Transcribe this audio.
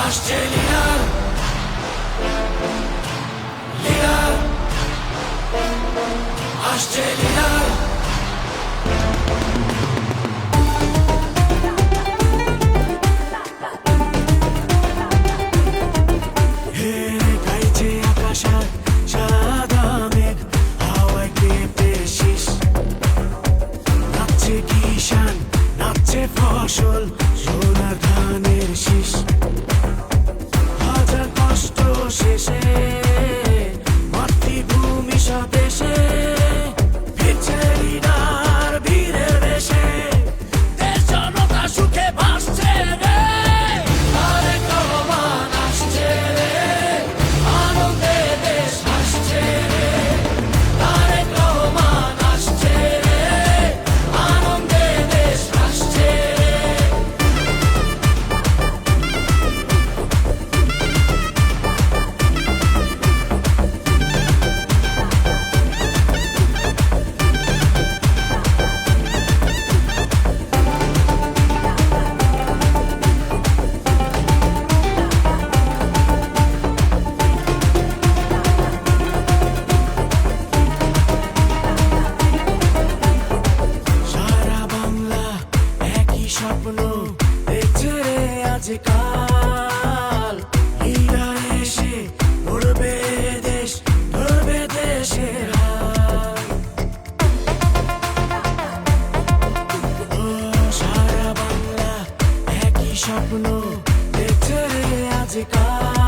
আসছে leader, leader আসছে leader. হে গাইছে আকাশ আর সাদা মেঘ, হাওয়ায় কেঁপে শীষ। নাচছে কিষান, নাচছে ফসল, সোনার ধানের শীষ। হাজার কষ্ট শেষে মাতৃভূমি স্বদেশে ফিরছে লিডার বীরের বেশে। দেশ জনতা সুখে ভাসছে রে, তারেক রহমান আসছে রে, আনন্দে দেশ হাসছে রে। তারেক রহমান আসছে রে, আনন্দে দেশ হাসছে রে। সারা বাংলা একই স্বপ্ন দেখছে রে আজকাল। লিডার এসে গড়বে দেশ, ধরবে দেশের হাল। ও সারা বাংলা একই স্বপ্ন দেখছে রে আজকাল।